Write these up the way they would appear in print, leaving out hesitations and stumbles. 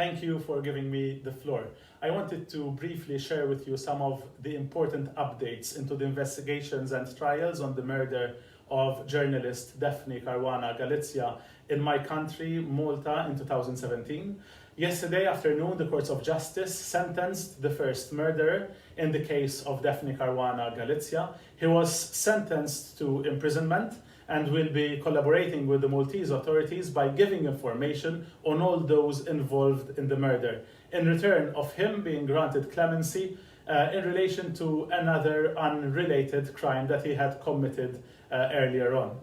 Thank you for giving me the floor. I wanted to briefly share with you some of the important updates into the investigations and trials on the murder of journalist Daphne Caruana Galizia in my country, Malta, in 2017. Yesterday afternoon, the Courts of Justice sentenced the first murderer in the case of Daphne Caruana Galizia. He was sentenced to imprisonment and will be collaborating with the Maltese authorities by giving information on all those involved in the murder, in return of him being granted clemency in relation to another unrelated crime that he had committed earlier on.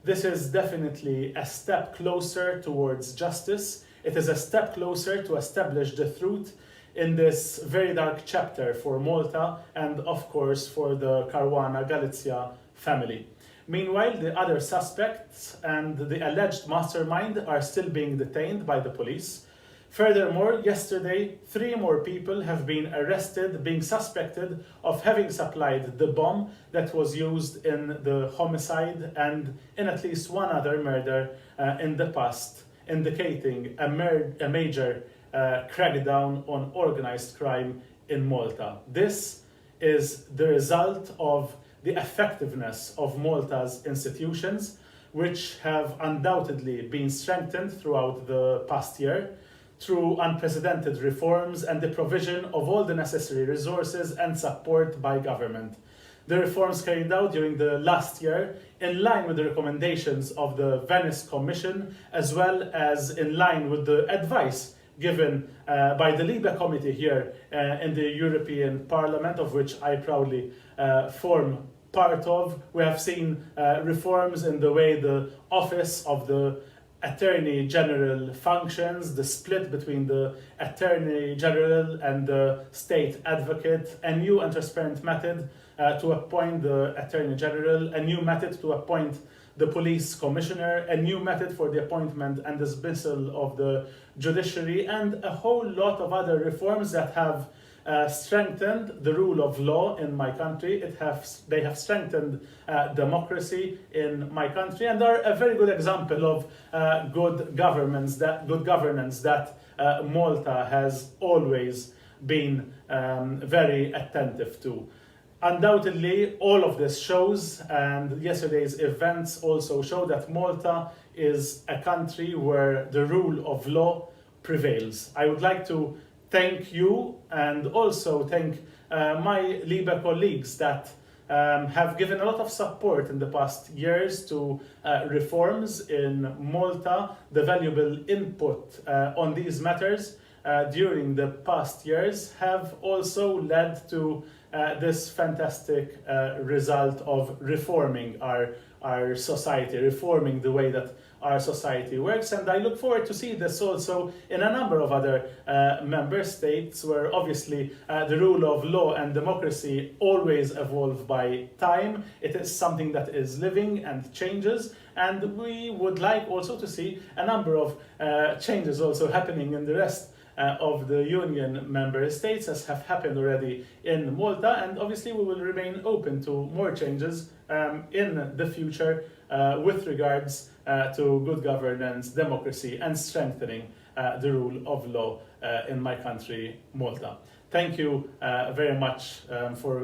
This is definitely a step closer towards justice. It is a step closer to establish the truth in this very dark chapter for Malta and, of course, for the Caruana Galizia family. Meanwhile, the other suspects and the alleged mastermind are still being detained by the police. Furthermore, yesterday, 3 more people have been arrested, being suspected of having supplied the bomb that was used in the homicide and in at least one other murder in the past, indicating a major crackdown on organized crime in Malta. This is the result of the effectiveness of Malta's institutions, which have undoubtedly been strengthened throughout the past year through unprecedented reforms and the provision of all the necessary resources and support by government. The reforms carried out during the last year, in line with the recommendations of the Venice Commission, as well as in line with the advice given by the l-MEP committee here in the European Parliament, of which I proudly form part of. We have seen reforms in the way the office of the Attorney General functions, the split between the Attorney General and the State Advocate, a new and transparent method to appoint the Attorney General, a new method to appoint the Police Commissioner, a new method for the appointment and dismissal of the judiciary, and a whole lot of other reforms that have strengthened the rule of law in my country. They have strengthened democracy in my country, and are a very good example of good governance that Malta has always been very attentive to. Undoubtedly, all of this shows, and yesterday's events also show, that Malta is a country where the rule of law prevails. I would like to thank you and also thank my l-MEP colleagues that have given a lot of support in the past years to reforms in Malta. The valuable input on these matters during the past years have also led to this fantastic result of reforming our society, reforming the way that our society works. And I look forward to see this also in a number of other member states, where obviously the rule of law and democracy always evolve by time. It is something that is living and changes, and we would like also to see a number of changes also happening in the rest of the Union member states, as have happened already in Malta, and obviously we will remain open to more changes in the future with regards to good governance, democracy, and strengthening the rule of law in my country, Malta. Thank you very much for